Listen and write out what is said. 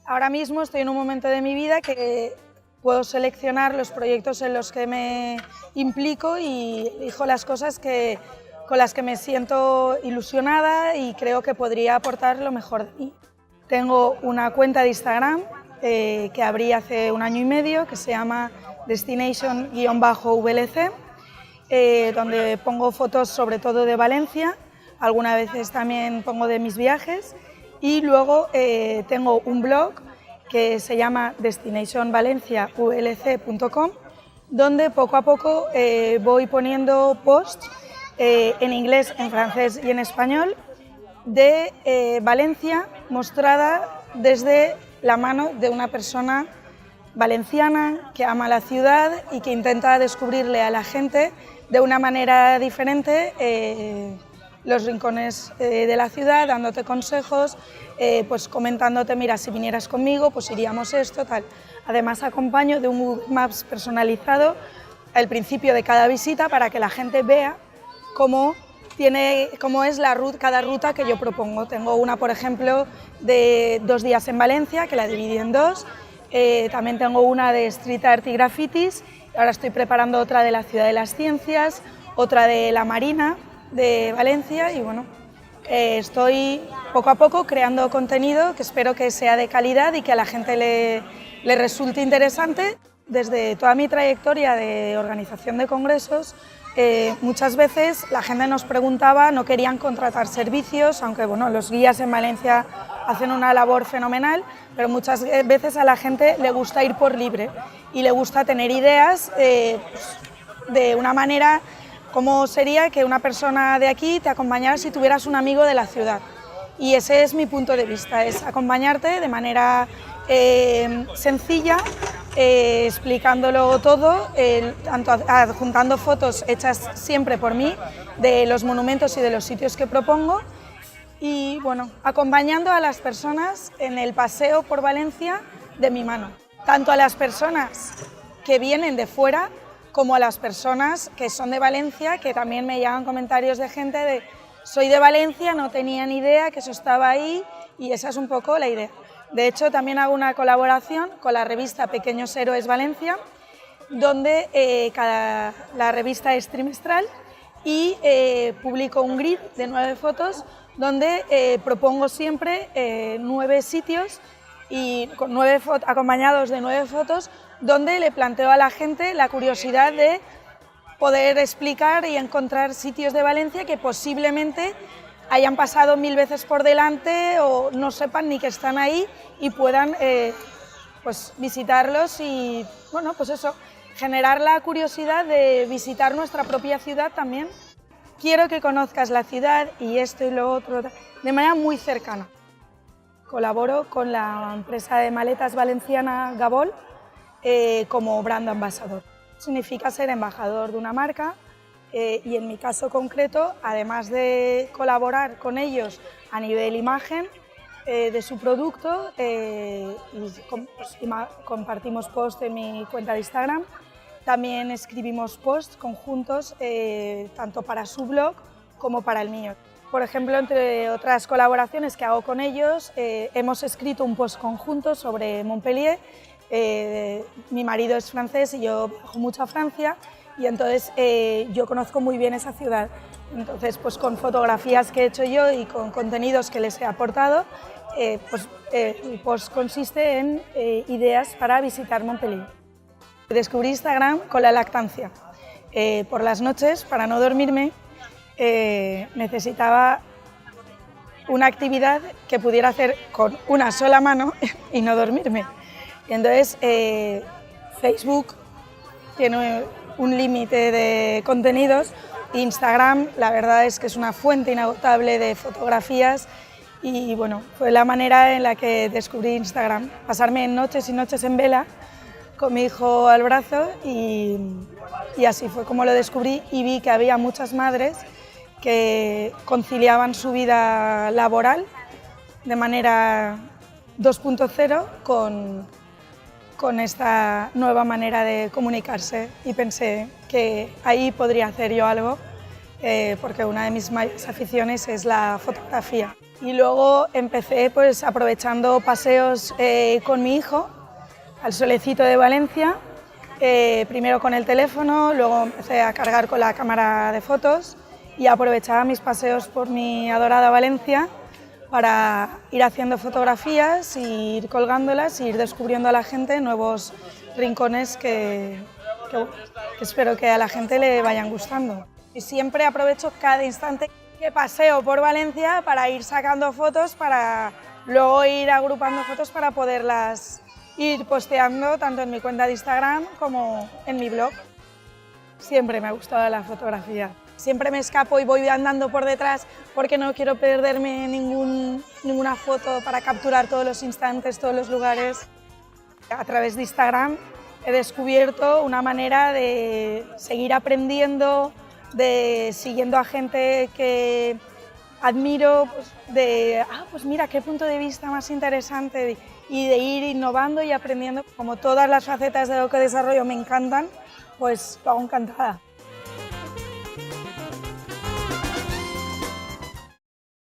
Ahora mismo estoy en un momento de mi vida que puedo seleccionar los proyectos en los que me implico y elijo las cosas con las que me siento ilusionada y creo que podría aportar lo mejor de mí. Tengo una cuenta de Instagram que abrí hace 1 año y medio, que se llama Destination_VLC, donde pongo fotos sobre todo de Valencia, algunas veces también pongo de mis viajes, y luego tengo un blog que se llama destinationvalenciavlc.com, donde poco a poco voy poniendo posts en inglés, en francés y en español de Valencia mostrada desde la mano de una persona valenciana que ama la ciudad y que intenta descubrirle a la gente de una manera diferente los rincones de la ciudad, dándote consejos, pues comentándote, mira, si vinieras conmigo, pues iríamos esto, tal. Además acompaño de un Google Maps personalizado al principio de cada visita para que la gente vea cómo es cada ruta que yo propongo. Tengo una, por ejemplo, de 2 días en Valencia, que la dividí en 2. También tengo una de street art y grafitis. Ahora estoy preparando otra de la Ciudad de las Ciencias, otra de la Marina de Valencia y bueno, estoy poco a poco creando contenido que espero que sea de calidad y que a la gente le resulte interesante. Desde toda mi trayectoria de organización de congresos, muchas veces la gente nos preguntaba, no querían contratar servicios, aunque bueno, los guías en Valencia hacen una labor fenomenal, pero muchas veces a la gente le gusta ir por libre y le gusta tener ideas de una manera como sería que una persona de aquí te acompañara si tuvieras un amigo de la ciudad. Y ese es mi punto de vista, es acompañarte de manera sencilla, explicándolo todo, adjuntando fotos hechas siempre por mí de los monumentos y de los sitios que propongo y bueno, acompañando a las personas en el paseo por Valencia de mi mano, tanto a las personas que vienen de fuera como a las personas que son de Valencia, que también me llegan comentarios de gente de soy de Valencia, no tenía ni idea que eso estaba ahí y esa es un poco la idea. De hecho, también hago una colaboración con la revista Pequeños Héroes Valencia, donde la revista es trimestral y publico un grid de 9 fotos donde propongo siempre 9 sitios y acompañados de 9 fotos donde le planteo a la gente la curiosidad de poder explicar y encontrar sitios de Valencia que posiblemente hayan pasado 1000 veces por delante o no sepan ni que están ahí y puedan pues visitarlos y bueno, pues eso, generar la curiosidad de visitar nuestra propia ciudad también. Quiero que conozcas la ciudad y esto y lo otro de manera muy cercana. Colaboro con la empresa de maletas valenciana Gabol como brand ambassador. Significa ser embajador de una marca y en mi caso concreto, además de colaborar con ellos a nivel imagen de su producto, compartimos posts en mi cuenta de Instagram, también escribimos posts conjuntos tanto para su blog como para el mío. Por ejemplo, entre otras colaboraciones que hago con ellos, hemos escrito un post conjunto sobre Montpellier. Mi marido es francés y yo viajo mucho a Francia y entonces yo conozco muy bien esa ciudad. Entonces, pues con fotografías que he hecho yo y con contenidos que les he aportado, el post consiste en ideas para visitar Montpellier. Descubrí Instagram con la lactancia. Por las noches, para no dormirme, necesitaba una actividad que pudiera hacer con una sola mano y no dormirme. Y entonces Facebook tiene un límite de contenidos, Instagram la verdad es que es una fuente inagotable de fotografías y bueno, fue la manera en la que descubrí Instagram, pasarme noches y noches en vela con mi hijo al brazo y así fue como lo descubrí y vi que había muchas madres que conciliaban su vida laboral de manera 2.0 con esta nueva manera de comunicarse y pensé que ahí podría hacer yo algo porque una de mis mayores aficiones es la fotografía. Y luego empecé pues aprovechando paseos con mi hijo al solecito de Valencia, primero con el teléfono, luego empecé a cargar con la cámara de fotos y aprovechaba mis paseos por mi adorada Valencia para ir haciendo fotografías, ir colgándolas e ir descubriendo a la gente nuevos rincones que espero que a la gente le vayan gustando. Y siempre aprovecho cada instante que paseo por Valencia para ir sacando fotos, para luego ir agrupando fotos para poderlas ir posteando tanto en mi cuenta de Instagram como en mi blog. Siempre me ha gustado la fotografía. Siempre me escapo y voy andando por detrás porque no quiero perderme ninguna foto para capturar todos los instantes, todos los lugares. A través de Instagram he descubierto una manera de seguir aprendiendo, siguiendo a gente que admiro, pues mira qué punto de vista más interesante, y de ir innovando y aprendiendo. Como todas las facetas de lo que desarrollo me encantan, pues lo hago encantada.